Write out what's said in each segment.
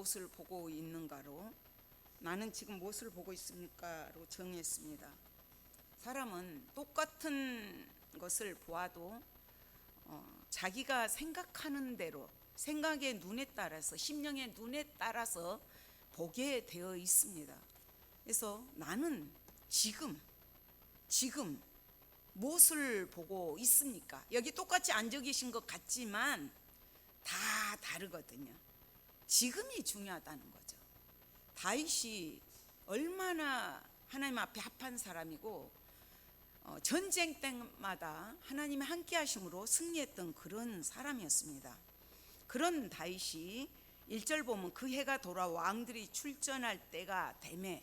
무엇을 보고 있는가로, 나는 지금 무엇을 보고 있습니까로 정했습니다. 사람은 똑같은 것을 보아도 자기가 생각하는 대로, 생각의 눈에 따라서, 심령의 눈에 따라서 보게 되어 있습니다. 그래서 나는 지금 무엇을 보고 있습니까? 여기 똑같이 앉아 계신 것 같지만 다 다르거든요. 지금이 중요하다는 거죠. 다윗이 얼마나 하나님 앞에 합한 사람이고, 전쟁 때마다 하나님의 함께 하심으로 승리했던 그런 사람이었습니다. 그런 다윗이 1절 보면 그 해가 돌아 왕들이 출전할 때가 되매,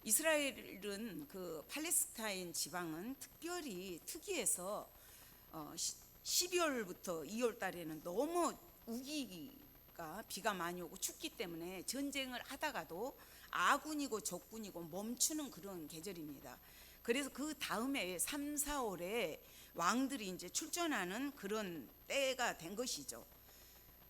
이스라엘은 그 팔레스타인 지방은 특이해서 12월부터 2월 달에는 너무 우기가 비가 많이 오고 춥기 때문에 전쟁을 하다가도 아군이고 적군이고 멈추는 그런 계절입니다. 그래서 그 다음에 3, 4월에 왕들이 이제 출전하는 그런 때가 된 것이죠.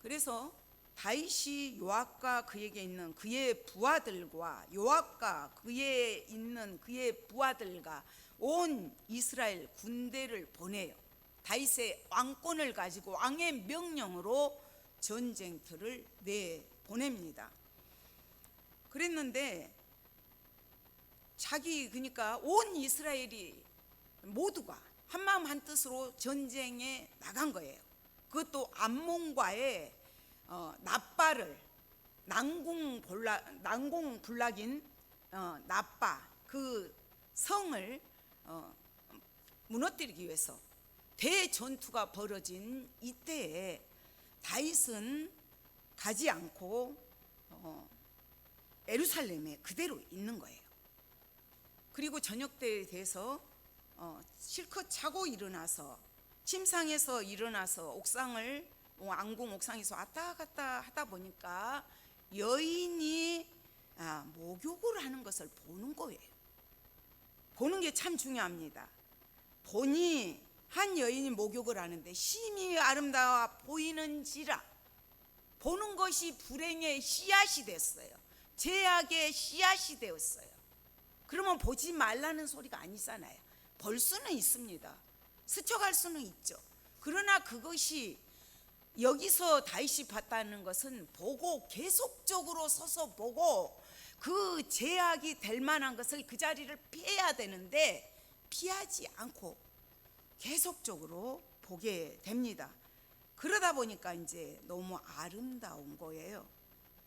그래서 다윗이 요압과 그에게 있는 그의 부하들과, 요압과 그에 있는 그의 부하들과 온 이스라엘 군대를 보내요. 다윗의 왕권을 가지고 왕의 명령으로 전쟁터를 내보냅니다. 그랬는데 그러니까 온 이스라엘이 모두가 한마음 한뜻으로 전쟁에 나간 거예요. 그것도 암몬과의 나빠를, 난공불락인 나빠, 그 성을 무너뜨리기 위해서 대전투가 벌어진 이때에 다윗은 가지 않고 예루살렘에 그대로 있는 거예요. 그리고 저녁 때에 돼서 실컷 자고 일어나서, 침상에서 일어나서 옥상을, 왕궁 옥상에서 왔다 갔다 하다 보니까 여인이 목욕을 하는 것을 보는 거예요. 보는 게 참 중요합니다. 보니 한 여인이 목욕을 하는데 심히 아름다워 보이는지라, 보는 것이 불행의 씨앗이 됐어요. 죄악의 씨앗이 되었어요. 그러면 보지 말라는 소리가 아니잖아요. 볼 수는 있습니다. 스쳐갈 수는 있죠. 그러나 그것이, 여기서 다윗이 봤다는 것은 보고, 계속적으로 서서 보고 그 죄악이 될 만한 것을, 그 자리를 피해야 되는데 피하지 않고 계속적으로 보게 됩니다. 그러다 보니까 이제 너무 아름다운 거예요.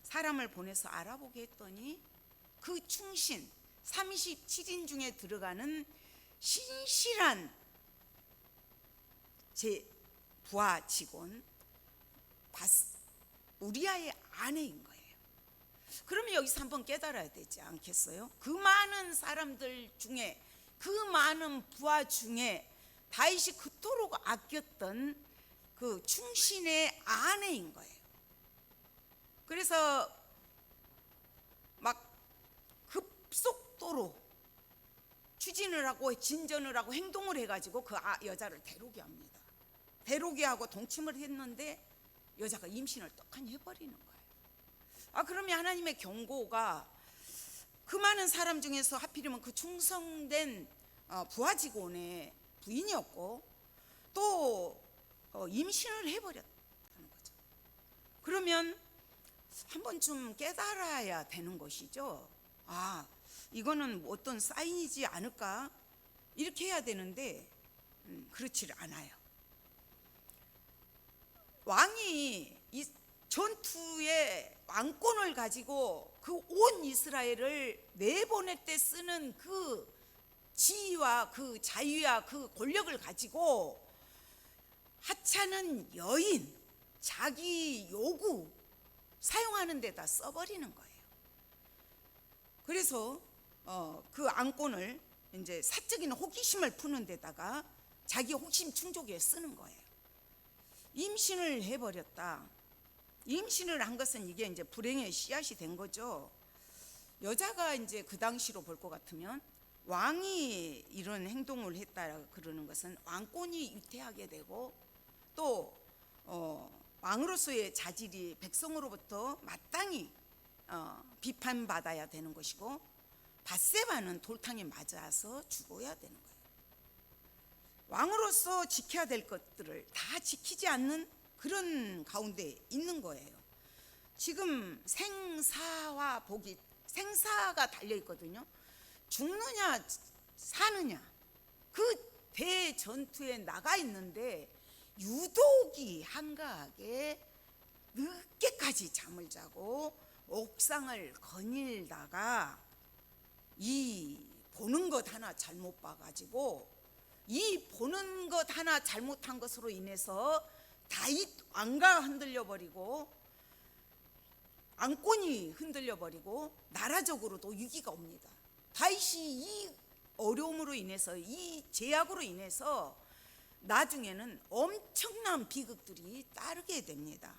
사람을 보내서 알아보게 했더니 그 충신 37인 중에 들어가는 신실한 제 부하 직원 우리아의 아내인 거예요. 그러면 여기서 한번 깨달아야 되지 않겠어요? 그 많은 사람들 중에, 그 많은 부하 중에 다윗이 그토록 아꼈던 그 충신의 아내인 거예요. 그래서 막 급속도로 추진을 하고 진전을 하고 행동을 해가지고 그 여자를 데려오게 합니다. 데려오게 하고 동침을 했는데 여자가 임신을 떡하니 해버리는 거예요. 그러면 하나님의 경고가, 그 많은 사람 중에서 하필이면 그 충성된 부하 직원의 부인이었고 또 임신을 해버렸다는 거죠. 그러면 한 번쯤 깨달아야 되는 것이죠. 이거는 어떤 사인이지 않을까, 이렇게 해야 되는데 그렇지 않아요. 왕이 이 전투의 왕권을 가지고 그 온 이스라엘을 내보낼 때 쓰는 그 지위와 그 자유와 그 권력을 가지고 하찮은 여인, 자기 요구 사용하는 데다 써버리는 거예요. 그래서 그 왕권을 이제 사적인 호기심을 푸는 데다가 자기 호기심 충족에 쓰는 거예요. 임신을 해버렸다. 임신을 한 것은 이게 이제 불행의 씨앗이 된 거죠. 여자가 이제 그 당시로 볼 것 같으면 왕이 이런 행동을 했다 그러는 것은 왕권이 위태하게 되고, 또 왕으로서의 자질이 백성으로부터 마땅히 비판받아야 되는 것이고 밧세바는 돌탕에 맞아서 죽어야 되는 거예요. 왕으로서 지켜야 될 것들을 다 지키지 않는 그런 가운데 있는 거예요. 지금 생사와 복이, 생사가 달려 있거든요. 죽느냐 사느냐 그 대전투에 나가 있는데 유독이 한가하게 늦게까지 잠을 자고 옥상을 거닐다가 이 보는 것 하나 잘못 봐가지고 이 보는 것 하나 잘못한 것으로 인해서 다윗 왕가 흔들려 버리고 왕권이 흔들려 버리고 나라적으로도 위기가 옵니다. 다윗이 이 어려움으로 인해서, 이 제약으로 인해서 나중에는 엄청난 비극들이 따르게 됩니다.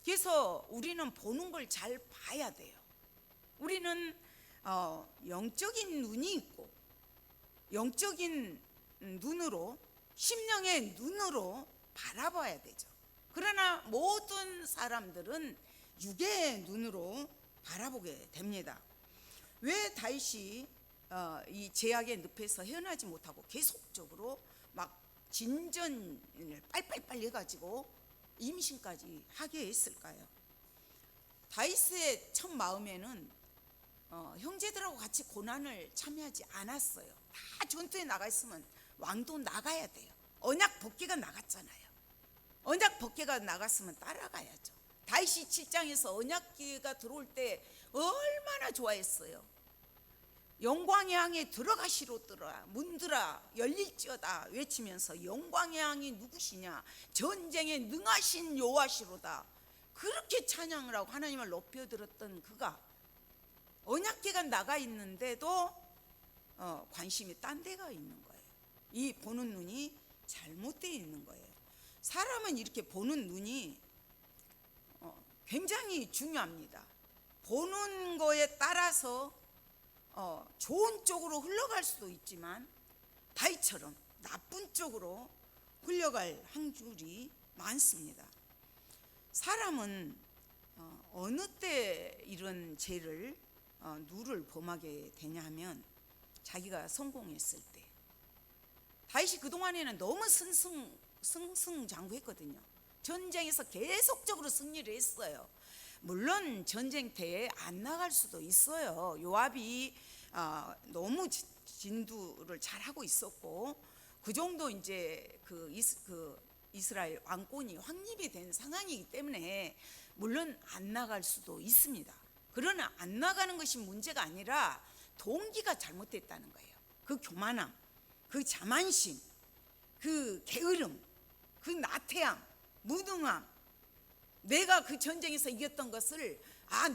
그래서 우리는 보는 걸 잘 봐야 돼요. 우리는 영적인 눈이 있고 영적인 눈으로, 심령의 눈으로 바라봐야 되죠. 그러나 모든 사람들은 육의 눈으로 바라보게 됩니다. 왜 다윗이 이 제약의 늪에서 헤어나지 못하고 계속적으로 막 진전을 빨빨빨리 해가지고 임신까지 하게 했을까요? 다윗의 첫 마음에는 형제들하고 같이 고난을 참여하지 않았어요. 다 전투에 나가 있으면 왕도 나가야 돼요. 언약 법궤가 나갔잖아요. 언약 법궤가 나갔으면 따라가야죠. 다윗이 7장에서 언약궤가 들어올 때 얼마나 좋아했어요. 영광의 향에 들어가시로더라, 문들아 열릴지어다 외치면서 영광의 향이 누구시냐, 전쟁에 능하신 여호와시로다, 그렇게 찬양을 하고 하나님을 높여들었던 그가 언약궤가 나가 있는데도 관심이 딴 데가 있는 거예요. 이 보는 눈이 잘못되어 있는 거예요. 사람은 이렇게 보는 눈이 굉장히 중요합니다. 보는 거에 따라서 좋은 쪽으로 흘러갈 수도 있지만 다윗처럼 나쁜 쪽으로 흘러갈 확률이 많습니다. 사람은 어느 때 이런 죄를 누를 범하게 되냐 하면 자기가 성공했을 때. 다윗이 그동안에는 너무 승승장구했거든요. 전쟁에서 계속적으로 승리를 했어요. 물론 전쟁터에 안 나갈 수도 있어요. 요압이 너무 진두를 잘하고 있었고 그 정도 이제 그 이스라엘 왕권이 확립이 된 상황이기 때문에 물론 안 나갈 수도 있습니다. 그러나 안 나가는 것이 문제가 아니라 동기가 잘못됐다는 거예요. 그 교만함, 그 자만심, 그 게으름, 그 나태함, 무능함, 내가 그 전쟁에서 이겼던 것을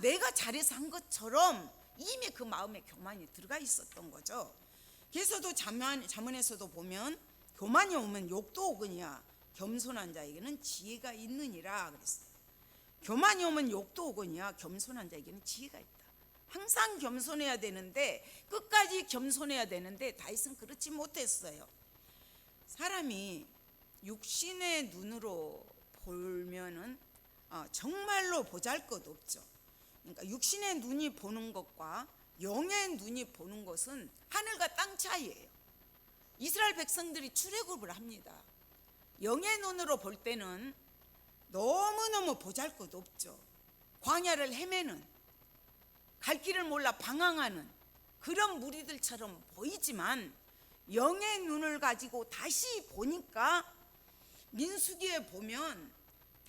내가 잘해서 한 것처럼 이미 그 마음에 교만이 들어가 있었던 거죠. 그래서도 잠언에서도 보면 교만이 오면 욕도 오거니와 겸손한 자에게는 지혜가 있느니라 그랬어요. 교만이 오면 욕도 오거니와 겸손한 자에게는 지혜가 있다. 항상 겸손해야 되는데, 끝까지 겸손해야 되는데 다윗은 그렇지 못했어요. 사람이 육신의 눈으로 보면은 정말로 보잘것없죠. 그러니까 육신의 눈이 보는 것과 영의 눈이 보는 것은 하늘과 땅 차이예요. 이스라엘 백성들이 출애굽을 합니다. 영의 눈으로 볼 때는 너무너무 보잘것없죠. 광야를 헤매는, 갈 길을 몰라 방황하는 그런 무리들처럼 보이지만 영의 눈을 가지고 다시 보니까 민수기에 보면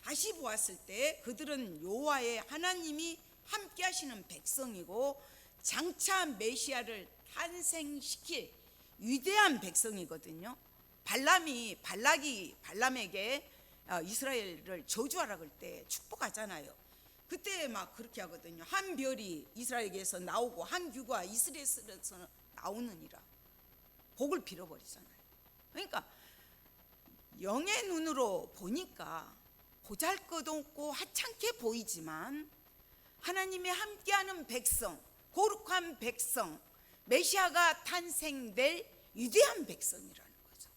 다시 보았을 때 그들은 여호와의 하나님이 함께 하시는 백성이고 장차 메시아를 탄생시킬 위대한 백성이거든요. 발락이 발람에게 이스라엘을 저주하라 그럴 때 축복하잖아요. 그때 막 그렇게 하거든요. 한 별이 이스라엘에게서 나오고 한 규가 이스라엘에서 나오느니라 복을 빌어버리잖아요. 그러니까 영의 눈으로 보니까 보잘것없고 하찮게 보이지만 하나님이 함께하는 백성, 거룩한 백성, 메시아가 탄생될 위대한 백성이라는 거죠.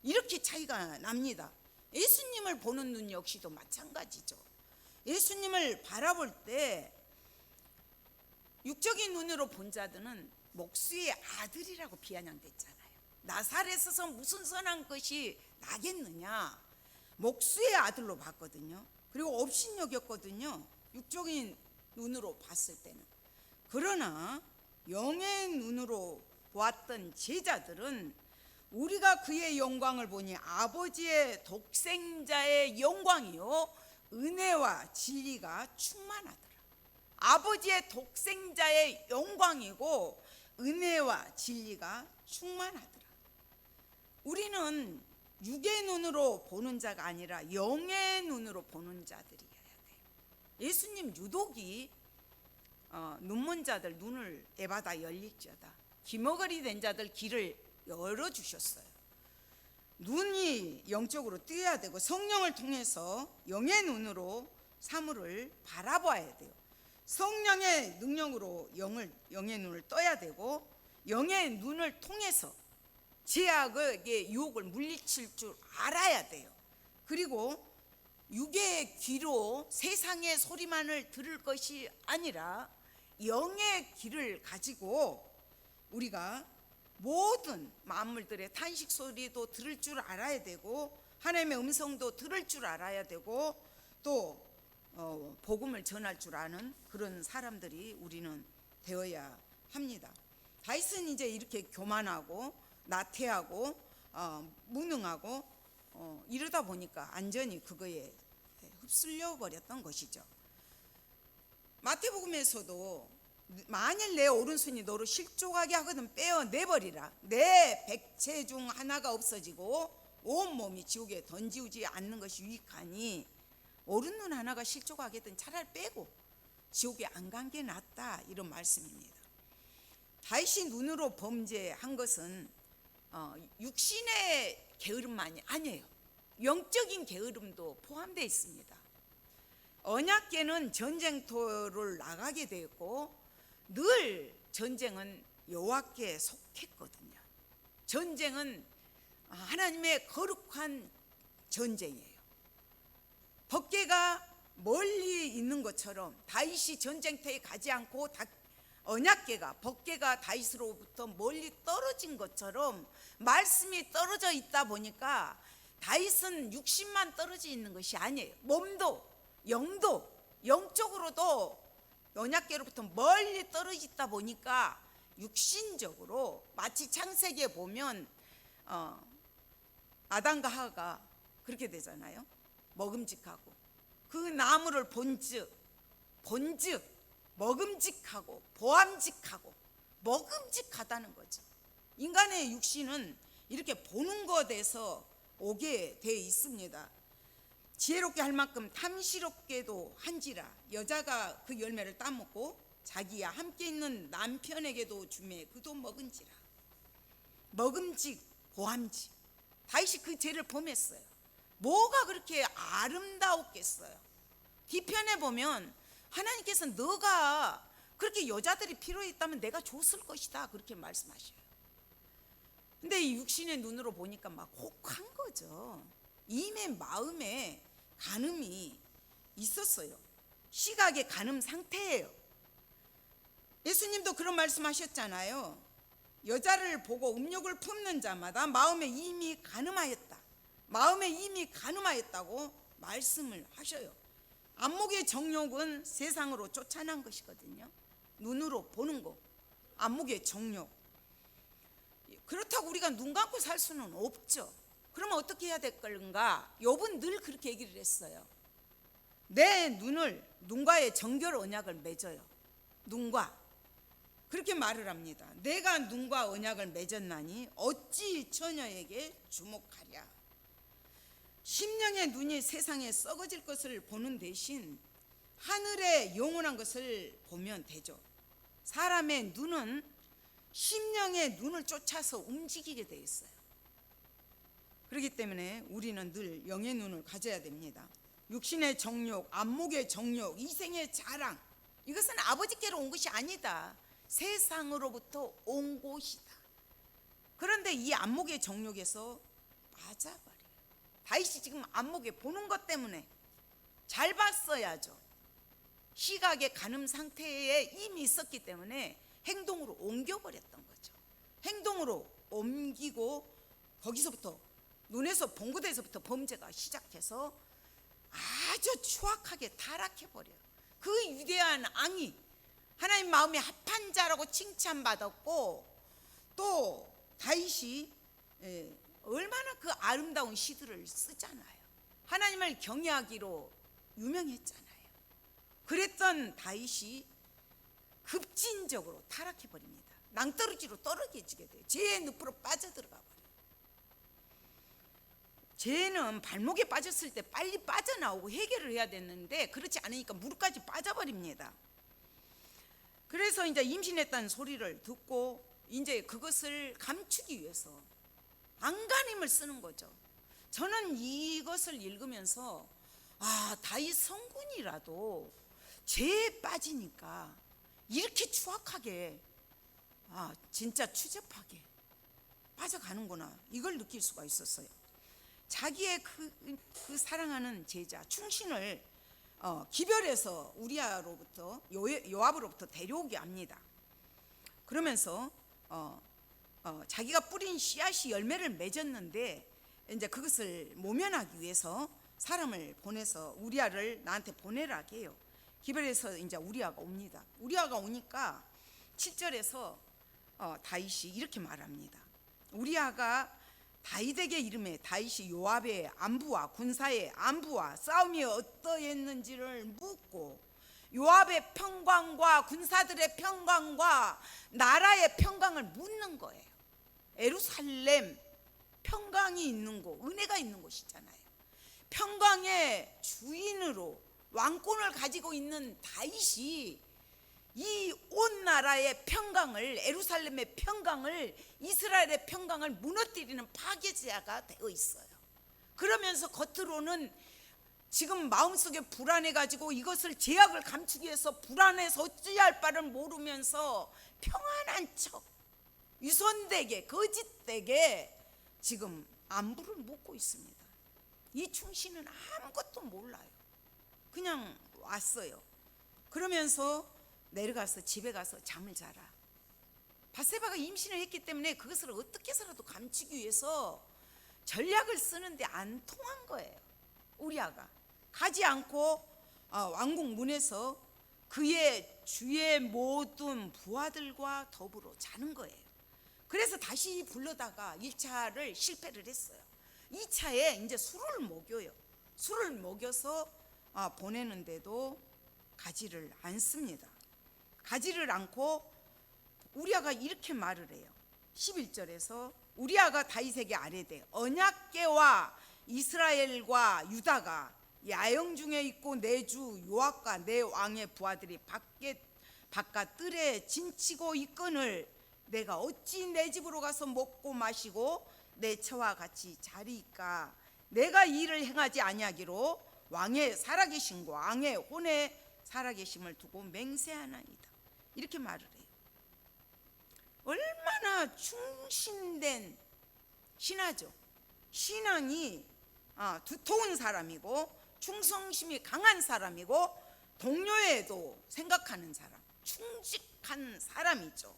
이렇게 차이가 납니다. 예수님을 보는 눈 역시도 마찬가지죠. 예수님을 바라볼 때 육적인 눈으로 본 자들은 목수의 아들이라고 비아냥댔잖아요. 나사렛에서 무슨 선한 것이 나겠느냐, 목수의 아들로 봤거든요. 그리고 업신여겼거든요, 육적인 눈으로 봤을 때는. 그러나 영의 눈으로 보았던 제자들은 우리가 그의 영광을 보니 아버지의 독생자의 영광이요 은혜와 진리가 충만하더라. 아버지의 독생자의 영광이고 은혜와 진리가 충만하더라. 우리는 육의 눈으로 보는 자가 아니라 영의 눈으로 보는 자들이어야 돼요. 예수님 유독이 눈먼 자들 눈을 에바다 열릴지어다, 귀머거리 된 자들 귀를 열어주셨어요. 눈이 영적으로 뜨여야 되고 성령을 통해서 영의 눈으로 사물을 바라봐야 돼요. 성령의 능력으로 영의 눈을 떠야 되고 영의 눈을 통해서 죄악의 유혹을 물리칠 줄 알아야 돼요. 그리고 육의 귀로 세상의 소리만을 들을 것이 아니라 영의 귀를 가지고 우리가 모든 만물들의 탄식 소리도 들을 줄 알아야 되고 하나님의 음성도 들을 줄 알아야 되고 또 복음을 전할 줄 아는 그런 사람들이 우리는 되어야 합니다. 다윗은 이제 이렇게 교만하고 나태하고 무능하고 이러다 보니까 안전히 그거에 휩쓸려 버렸던 것이죠. 마태복음에서도 만일 내 오른손이 너로 실족하게 하거든 빼어내버리라. 내 백체 중 하나가 없어지고 온몸이 지옥에 던지우지 않는 것이 유익하니 오른눈 하나가 실족하게든 차라리 빼고 지옥에 안 간 게 낫다, 이런 말씀입니다. 다윗이 눈으로 범죄한 것은 육신의 게으름만이 아니에요. 영적인 게으름도 포함되어 있습니다. 언약궤는 전쟁터를 나가게 되었고 늘 전쟁은 여호와께 속했거든요. 전쟁은 하나님의 거룩한 전쟁이에요. 법궤가 멀리 있는 것처럼 다윗이 전쟁터에 가지 않고 언약궤가 법궤가 다윗으로부터 멀리 떨어진 것처럼 말씀이 떨어져 있다 보니까 다윗은 육신만 떨어져 있는 것이 아니에요. 몸도 영도 영적으로도 언약궤로부터 멀리 떨어져 있다 보니까 육신적으로 마치 창세기에 보면 아담과 하와가 그렇게 되잖아요. 먹음직하고 그 나무를 본즉 먹음직하고 보암직하고 먹음직하다는 거죠. 인간의 육신은 이렇게 보는 것에서 오게 되어 있습니다. 지혜롭게 할 만큼 탐스럽게도 한지라. 여자가 그 열매를 따먹고 자기와 함께 있는 남편에게도 주매 그도 먹은지라. 먹음직 보암직. 다윗이 그 죄를 범했어요. 뭐가 그렇게 아름다웠겠어요. 뒤편에 보면 하나님께서 너가 그렇게 여자들이 필요했다면 내가 줬을 것이다, 그렇게 말씀하셔요. 근데 이 육신의 눈으로 보니까 막 혹한 거죠. 이미 마음에 간음이 있었어요. 시각의 간음 상태예요. 예수님도 그런 말씀하셨잖아요. 여자를 보고 음욕을 품는 자마다 마음에 이미 간음하였다고 말씀을 하셔요. 안목의 정욕은 세상으로 쫓아난 것이거든요. 눈으로 보는 거, 안목의 정욕. 그렇다고 우리가 눈 감고 살 수는 없죠. 그러면 어떻게 해야 될 건가? 욥은 늘 그렇게 얘기를 했어요. 내 눈과의 정결 언약을 맺어요. 눈과 그렇게 말을 합니다. 내가 눈과 언약을 맺었나니 어찌 처녀에게 주목하랴. 심령의 눈이 세상에 썩어질 것을 보는 대신 하늘의 영원한 것을 보면 되죠. 사람의 눈은 심령의 눈을 쫓아서 움직이게 돼 있어요. 그렇기 때문에 우리는 늘 영의 눈을 가져야 됩니다. 육신의 정욕, 안목의 정욕, 이생의 자랑, 이것은 아버지께로 온 것이 아니다. 세상으로부터 온 것이다. 그런데 이 안목의 정욕에서 빠져버려요. 다윗이 지금 안목에 보는 것 때문에 잘 봤어야죠. 시각의 간음 상태에 이미 있었기 때문에 행동으로 옮겨버렸던 거죠. 행동으로 옮기고 거기서부터 눈에서 본 곳에서부터 범죄가 시작해서 아주 추악하게 타락해버려요. 그 위대한 왕이 하나님 마음에 합한 자라고 칭찬받았고, 또 다윗이 얼마나 그 아름다운 시들을 쓰잖아요. 하나님을 경외하기로 유명했잖아요. 그랬던 다윗이 급진적으로 타락해버립니다. 낭떠러지로 떨어지게 돼요. 죄의 늪으로 빠져들어가 버려요. 죄는 발목에 빠졌을 때 빨리 빠져나오고 해결을 해야 됐는데 그렇지 않으니까 무릎까지 빠져버립니다. 그래서 이제 임신했다는 소리를 듣고 이제 그것을 감추기 위해서 안간힘을 쓰는 거죠. 저는 이것을 읽으면서 다윗 성군이라도 죄에 빠지니까 이렇게 추악하게 진짜 추접하게 빠져가는구나, 이걸 느낄 수가 있었어요. 자기의 그 사랑하는 제자 충신을 기별해서 우리아로부터 요압으로부터 데려오게 합니다. 그러면서 자기가 뿌린 씨앗이 열매를 맺었는데 이제 그것을 모면하기 위해서 사람을 보내서 우리아를 나한테 보내라고 해요. 기별해서 이제 우리아가 옵니다. 우리아가 오니까 7절에서 다윗이 이렇게 말합니다. 우리아가 다윗에게 이르매 다윗이 요압의 안부와 군사의 안부와 싸움이 어떠했는지를 묻고 요압의 평강과 군사들의 평강과 나라의 평강을 묻는 거예요. 예루살렘 평강이 있는 곳, 은혜가 있는 곳이잖아요. 평강의 주인으로 왕권을 가지고 있는 다윗이 이 온 나라의 평강을, 예루살렘의 평강을, 이스라엘의 평강을 무너뜨리는 파괴자가 되어 있어요. 그러면서 겉으로는 지금 마음속에 불안해가지고 이것을 제약을 감추기 위해서 불안해서 어찌할 바를 모르면서 평안한 척 유선되게 거짓되게 지금 안부를 묻고 있습니다. 이 충신은 아무것도 몰라요. 그냥 왔어요. 그러면서 내려가서 집에 가서 잠을 자라. 밧세바가 임신을 했기 때문에 그것을 어떻게 해서라도 감추기 위해서 전략을 쓰는데 안 통한 거예요. 우리아가 가지 않고 왕궁 문에서 그의 주의 모든 부하들과 더불어 자는 거예요. 그래서 다시 불러다가 1차를 실패를 했어요. 2차에 이제 술을 먹여요. 술을 먹여서 보내는데도 가지를 않습니다. 가지를 않고 우리아가 이렇게 말을 해요. 11절에서 우리아가 다윗에게 아뢰되 언약궤와 이스라엘과 유다가 야영 중에 있고 내 주 요압과 내 왕의 부하들이 바깥 뜰에 진치고 있거늘 내가 어찌 내 집으로 가서 먹고 마시고 내 처와 같이 자리이까. 내가 이 일을 행하지 아니하기로 왕의 살아계심과 왕의 혼의 살아계심을 두고 맹세하나이다. 이렇게 말을 해요. 얼마나 충신된 신하죠. 신앙이 두터운 사람이고 충성심이 강한 사람이고 동료에도 생각하는 사람, 충직한 사람이죠.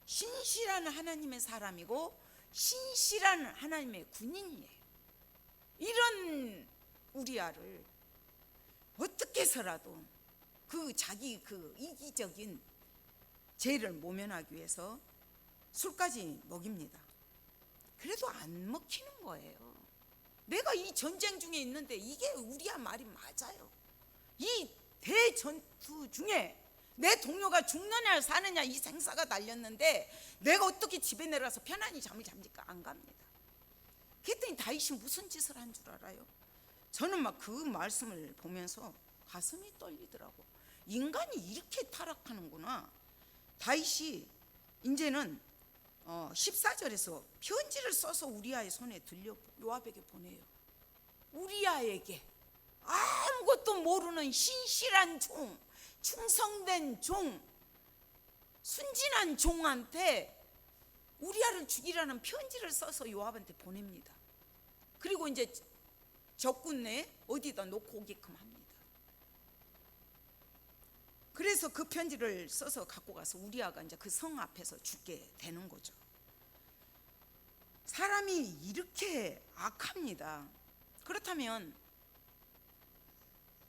신실한 하나님의 사람이고 신실한 하나님의 군인이에요. 이런 우리아를 어떻게 해서라도 자기 이기적인 죄를 모면하기 위해서 술까지 먹입니다. 그래도 안 먹히는 거예요. 내가 이 전쟁 중에 있는데 이게 우리아 말이 맞아요. 이 대전투 중에 내 동료가 죽느냐 사느냐 이 생사가 달렸는데 내가 어떻게 집에 내려가서 편안히 잠을 잡니까? 안 갑니다. 그랬더니 다윗이 무슨 짓을 한 줄 알아요? 저는 막 그 말씀을 보면서 가슴이 떨리더라고. 인간이 이렇게 타락하는구나. 다윗이 이제는 14절에서 편지를 써서 우리아의 손에 들려 요압에게 보내요. 우리아에게 아무것도 모르는 신실한 종, 충성된 종, 순진한 종한테 우리아를 죽이라는 편지를 써서 요압한테 보냅니다. 그리고 이제 적군에 어디다 놓고 오게끔 합니다. 그래서 그 편지를 써서 갖고 가서 우리아가 이제 그 성 앞에서 죽게 되는 거죠. 사람이 이렇게 악합니다. 그렇다면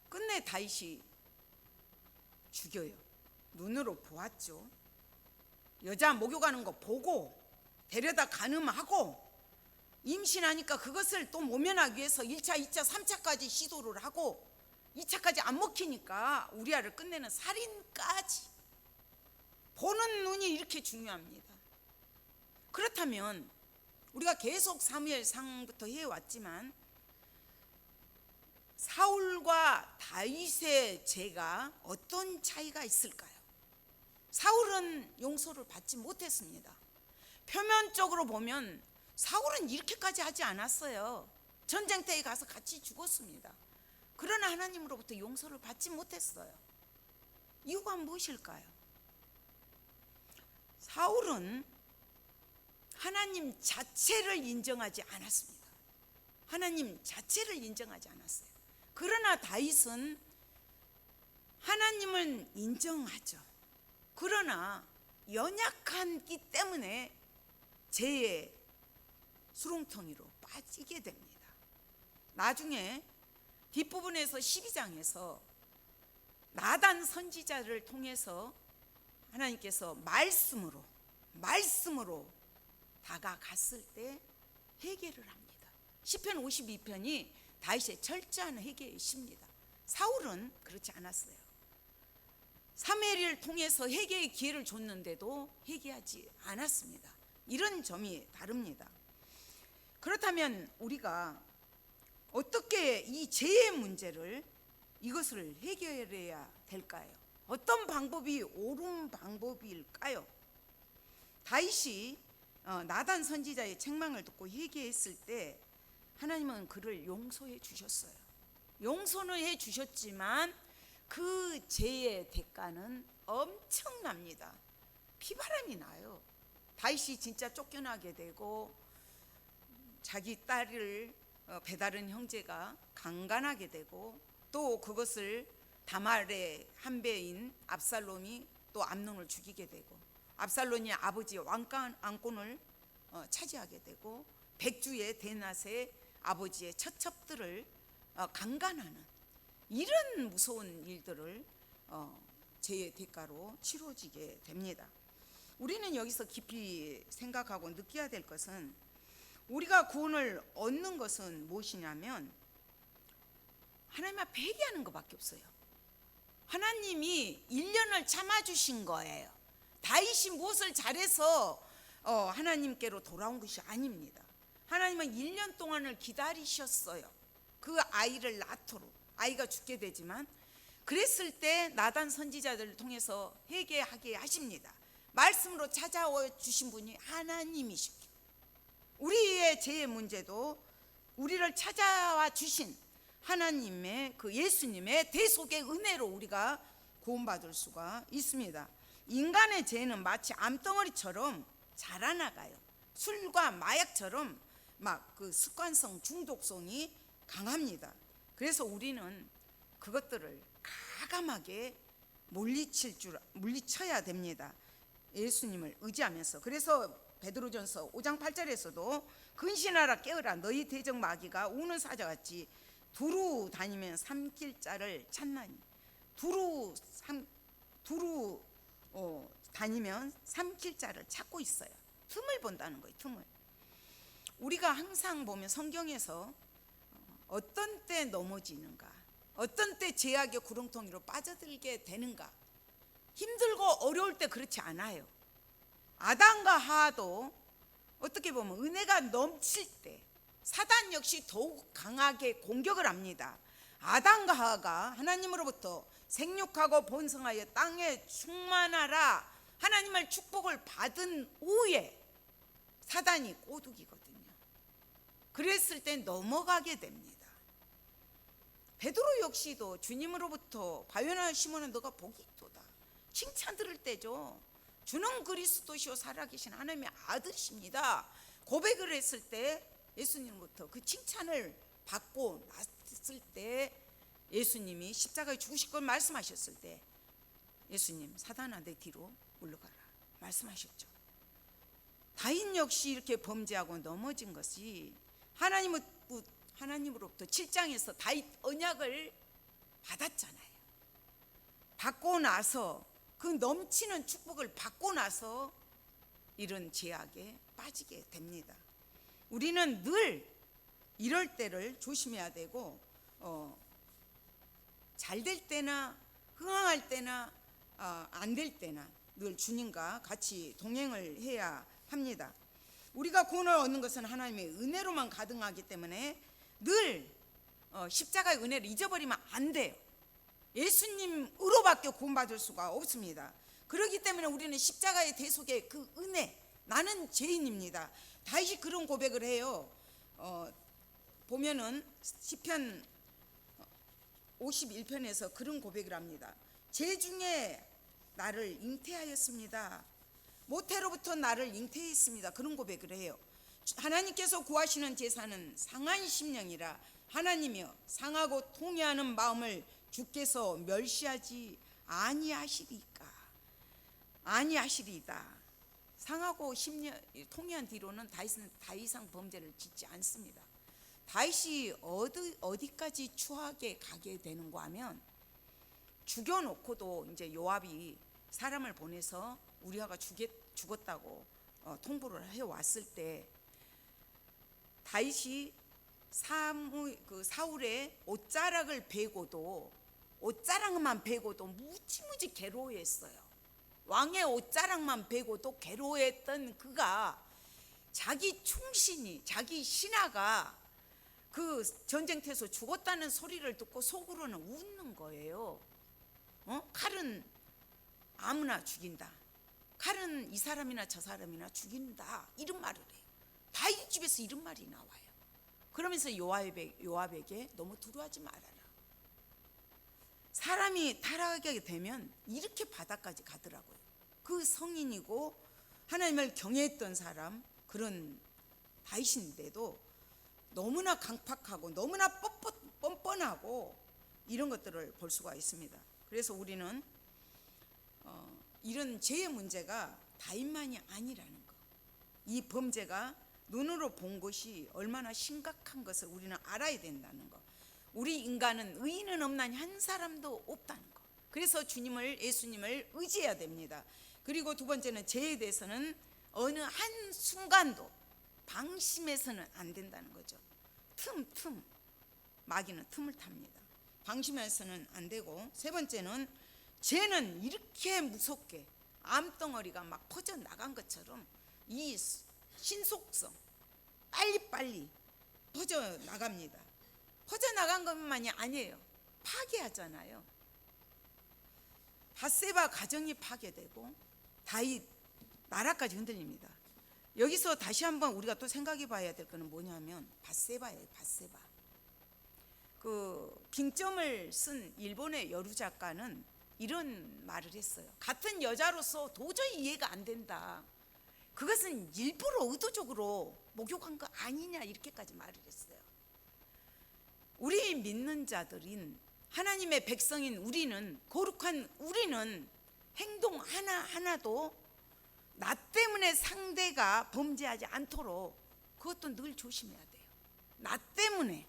끝내 다윗이 죽여요. 눈으로 보았죠. 여자 목욕하는 거 보고 데려다 간음하고 임신하니까 그것을 또 모면하기 위해서 1차, 2차, 3차까지 시도를 하고 2차까지 안 먹히니까 우리아를 끝내는 살인까지. 보는 눈이 이렇게 중요합니다. 그렇다면 우리가 계속 사무엘상부터 해왔지만 사울과 다윗의 죄가 어떤 차이가 있을까요? 사울은 용서를 받지 못했습니다. 표면적으로 보면 사울은 이렇게까지 하지 않았어요. 전쟁터에 가서 같이 죽었습니다. 그러나 하나님으로부터 용서를 받지 못했어요. 이유가 무엇일까요? 사울은 하나님 자체를 인정하지 않았습니다. 하나님 자체를 인정하지 않았어요. 그러나 다윗은 하나님을 인정하죠. 그러나 연약한 기 때문에 죄의 수렁텅이로 빠지게 됩니다. 나중에 뒷부분에서 12장에서 나단 선지자를 통해서 하나님께서 말씀으로 다가갔을 때 회개를 합니다. 시편 52편이 다윗의 철저한 회개의 시입니다. 사울은 그렇지 않았어요. 사무엘을 통해서 회개의 기회를 줬는데도 회개하지 않았습니다. 이런 점이 다릅니다. 그렇다면 우리가 어떻게 이 죄의 문제를 이것을 해결해야 될까요? 어떤 방법이 옳은 방법일까요? 다윗이 나단 선지자의 책망을 듣고 회개했을 때 하나님은 그를 용서해 주셨어요. 용서는 해 주셨지만 그 죄의 대가는 엄청납니다. 피바람이 나요. 다윗이 진짜 쫓겨나게 되고 자기 딸을 배다른 형제가 강간하게 되고 또 그것을 다말의 한배인 압살롬이 또 암논을 죽이게 되고 압살롬이 아버지의 왕권을 차지하게 되고 백주의 데낫의 아버지의 처첩들을 강간하는 이런 무서운 일들을 죄의 대가로 치러지게 됩니다. 우리는 여기서 깊이 생각하고 느껴야 될 것은 우리가 구원을 얻는 것은 무엇이냐면 하나님 앞에 회개하는 것밖에 없어요. 하나님이 1년을 참아주신 거예요. 다윗이 무엇을 잘해서 하나님께로 돌아온 것이 아닙니다. 하나님은 1년 동안을 기다리셨어요. 그 아이를 낳도록. 아이가 죽게 되지만 그랬을 때 나단 선지자들을 통해서 회개하게 하십니다. 말씀으로 찾아와 주신 분이 하나님이십니다. 우리의 죄의 문제도 우리를 찾아와 주신 하나님의 그 예수님의 대속의 은혜로 우리가 구원받을 수가 있습니다. 인간의 죄는 마치 암덩어리처럼 자라나가요. 술과 마약처럼 막 그 습관성 중독성이 강합니다. 그래서 우리는 그것들을 가감하게 물리쳐야 됩니다. 예수님을 의지하면서. 그래서 베드로전서 5장 8절에서도 근신하라 깨어라 너희 대적 마귀가 우는 사자같이 두루 다니면 삼킬 자를 찾나니. 두루 다니면 삼킬 자를 찾고 있어요. 틈을 본다는 거예요. 틈을. 우리가 항상 보면 성경에서 어떤 때 넘어지는가, 어떤 때 죄악의 구렁텅이로 빠져들게 되는가. 힘들고 어려울 때 그렇지 않아요. 아담과 하와도 어떻게 보면 은혜가 넘칠 때 사단 역시 더욱 강하게 공격을 합니다. 아담과 하와가 하나님으로부터 생육하고 번성하여 땅에 충만하라 하나님의 축복을 받은 후에 사단이 꼬두기거든요. 그랬을 때 넘어가게 됩니다. 베드로 역시도 주님으로부터 바요나 시몬은 너가 복이 있도다 칭찬 들을 때죠. 주는 그리스도시요 살아계신 하나님의 아들이십니다 고백을 했을 때 예수님부터 그 칭찬을 받고 났을 때 예수님이 십자가에 죽으실 걸 말씀하셨을 때 예수님, 사단아 내 뒤로 물러가라 말씀하셨죠. 다윗 역시 이렇게 범죄하고 넘어진 것이 하나님으로부터 7장에서 다윗 언약을 받았잖아요. 받고 나서 그 넘치는 축복을 받고 나서 이런 죄악에 빠지게 됩니다. 우리는 늘 이럴 때를 조심해야 되고 잘 될 때나 흥황할 때나 안 될 때나 늘 주님과 같이 동행을 해야 합니다. 우리가 구원을 얻는 것은 하나님의 은혜로만 가능하기 때문에 늘 십자가의 은혜를 잊어버리면 안 돼요. 예수님으로밖에 구원받을 수가 없습니다. 그렇기 때문에 우리는 십자가의 대속의 그 은혜, 나는 죄인입니다. 다윗이 그런 고백을 해요. 보면은 시편 51편에서 그런 고백을 합니다. 죄 중에 나를 잉태하였습니다. 모태로부터 나를 잉태했습니다. 그런 고백을 해요. 하나님께서 구하시는 제사는 상한 심령이라 하나님이여 상하고 통회하는 마음을 주께서 멸시하지 아니하시리이다. 상하고 통회한 뒤로는 다윗은 더 이상 범죄를 짓지 않습니다. 다윗이 어디까지 추하게 가게 되는가 하면 죽여놓고도 이제 요압이 사람을 보내서 우리아가 죽었다고 통보를 해왔을 때 다윗이 사울의 옷자락만 베고도 무지무지 괴로워했어요. 왕의 옷자락만 베고도 괴로워했던 그가 자기 충신이, 자기 신하가 그 전쟁터에서 죽었다는 소리를 듣고 속으로는 웃는 거예요. 칼은 아무나 죽인다. 칼은 이 사람이나 저 사람이나 죽인다. 이런 말을 해요. 다윗 집에서 이런 말이 나와요. 그러면서 요압에게 너무 두려워하지 말아라. 사람이 타락하게 되면 이렇게 바닥까지 가더라고요. 그 성인이고 하나님을 경외했던 사람, 그런 다윗인데도 너무나 강팍하고 너무나 뻔뻔하고 이런 것들을 볼 수가 있습니다. 그래서 우리는 이런 죄의 문제가 다윗만이 아니라는 것, 이 범죄가 눈으로 본 것이 얼마나 심각한 것을 우리는 알아야 된다는 것. 우리 인간은 의인은 없나니 한 사람도 없다는 것. 그래서 예수님을 의지해야 됩니다. 그리고 두 번째는 죄에 대해서는 어느 한 순간도 방심해서는 안 된다는 거죠. 마귀는 틈을 탑니다. 방심해서는 안 되고, 세 번째는 죄는 이렇게 무섭게 암덩어리가 막 퍼져 나간 것처럼 이 신속성 빨리빨리 퍼져 나갑니다. 퍼져 나간 것만이 아니에요. 파괴하잖아요. 밧세바 가정이 파괴되고 다윗 나라까지 흔들립니다. 여기서 다시 한번 우리가 또 생각해 봐야 될 것은 뭐냐면 밧세바예요. 밧세바. 그 빙점을 쓴 일본의 여류 작가는 이런 말을 했어요. 같은 여자로서 도저히 이해가 안 된다. 그것은 일부러 의도적으로 목욕한 거 아니냐, 이렇게까지 말을 했어요. 우리 믿는 자들인 하나님의 백성인 우리는, 거룩한 우리는 행동 하나하나도 나 때문에 상대가 범죄하지 않도록 그것도 늘 조심해야 돼요. 나 때문에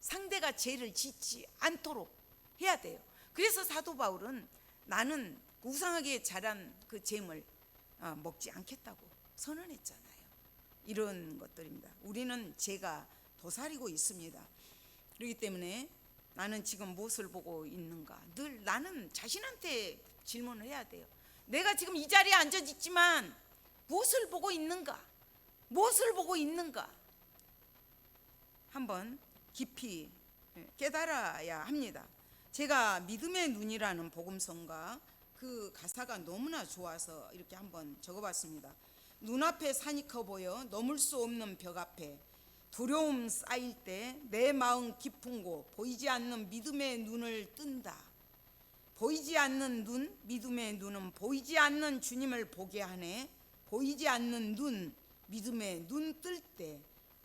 상대가 죄를 짓지 않도록 해야 돼요. 그래서 사도 바울은 나는 우상하게 자란 그 잼을 먹지 않겠다고 선언했잖아요. 이런 것들입니다. 우리는 죄가 도사리고 있습니다. 그렇기 때문에 나는 지금 무엇을 보고 있는가, 늘 나는 자신한테 질문을 해야 돼요. 내가 지금 이 자리에 앉아 있지만 무엇을 보고 있는가, 무엇을 보고 있는가 한번 깊이 깨달아야 합니다. 제가 믿음의 눈이라는 복음성가 그 가사가 너무나 좋아서 이렇게 한번 적어봤습니다. 눈앞에 산이 커 보여 넘을 수 없는 벽 앞에 두려움 쌓일 때 내 마음 깊은 곳 보이지 않는 믿음의 눈을 뜬다. 보이지 않는 눈, 믿음의 눈은 보이지 않는 주님을 보게 하네. 보이지 않는 눈, 믿음의 눈 뜰 때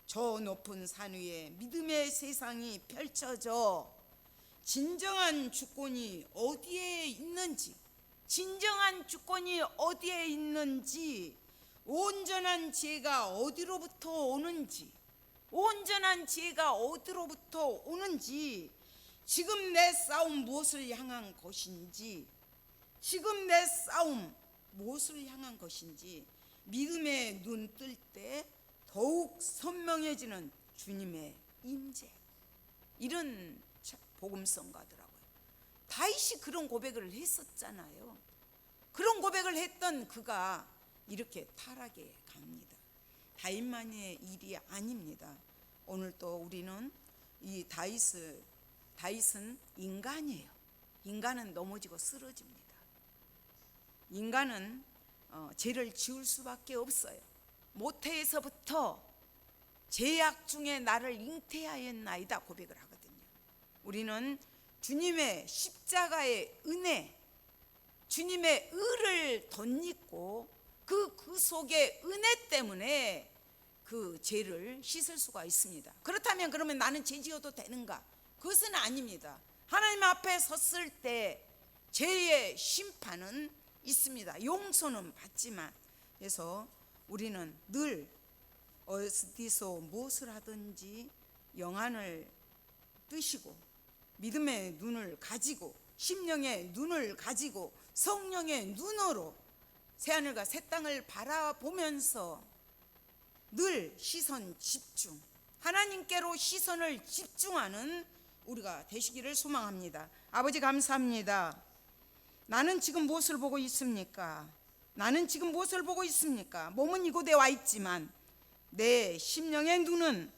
저 높은 산 위에 믿음의 세상이 펼쳐져 진정한 주권이 어디에 있는지 진정한 주권이 어디에 있는지, 온전한 지혜가 어디로부터 오는지, 온전한 지혜가 어디로부터 오는지, 지금 내 싸움 무엇을 향한 것인지, 지금 내 싸움 무엇을 향한 것인지 믿음의 눈 뜰 때 더욱 선명해지는 주님의 임재. 이런 복음성가더라고요. 다윗이 그런 고백을 했었잖아요. 그런 고백을 했던 그가 이렇게 타락해 갑니다. 다윗만의 일이 아닙니다. 오늘 또 우리는 이 다윗은 인간이에요. 인간은 넘어지고 쓰러집니다. 인간은 죄를 지을 수밖에 없어요. 모태에서부터 죄악 중에 나를 잉태하였나이다 고백을 하거든요. 우리는 주님의 십자가의 은혜, 주님의 의를 덧입고 그 속에 은혜 때문에 그 죄를 씻을 수가 있습니다. 그렇다면 그러면 나는 죄 지어도 되는가? 그것은 아닙니다. 하나님 앞에 섰을 때 죄의 심판은 있습니다. 용서는 받지만. 그래서 우리는 늘 어디서 무엇을 하든지 영안을 뜨시고 믿음의 눈을 가지고 심령의 눈을 가지고 성령의 눈으로 새하늘과 새 땅을 바라보면서 늘 시선 집중, 하나님께로 시선을 집중하는 우리가 되시기를 소망합니다. 아버지 감사합니다. 나는 지금 무엇을 보고 있습니까? 나는 지금 무엇을 보고 있습니까? 몸은 이곳에 와 있지만 내 심령의 눈은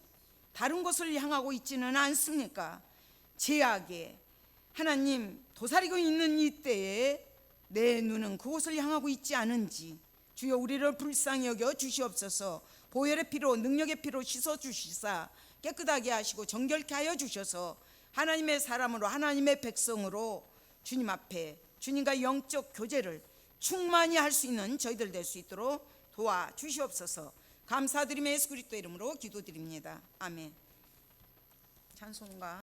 다른 곳을 향하고 있지는 않습니까? 죄악에 하나님 도사리고 있는 이때에 내 눈은 그곳을 향하고 있지 않은지 주여 우리를 불쌍히 여겨 주시옵소서. 보혈의 피로 능력의 피로 씻어 주시사 깨끗하게 하시고 정결케 하여 주셔서 하나님의 사람으로 하나님의 백성으로 주님 앞에 주님과 영적 교제를 충만히 할 수 있는 저희들 될 수 있도록 도와주시옵소서. 감사드리며 예수 그리스도 이름으로 기도드립니다. 아멘. 찬송가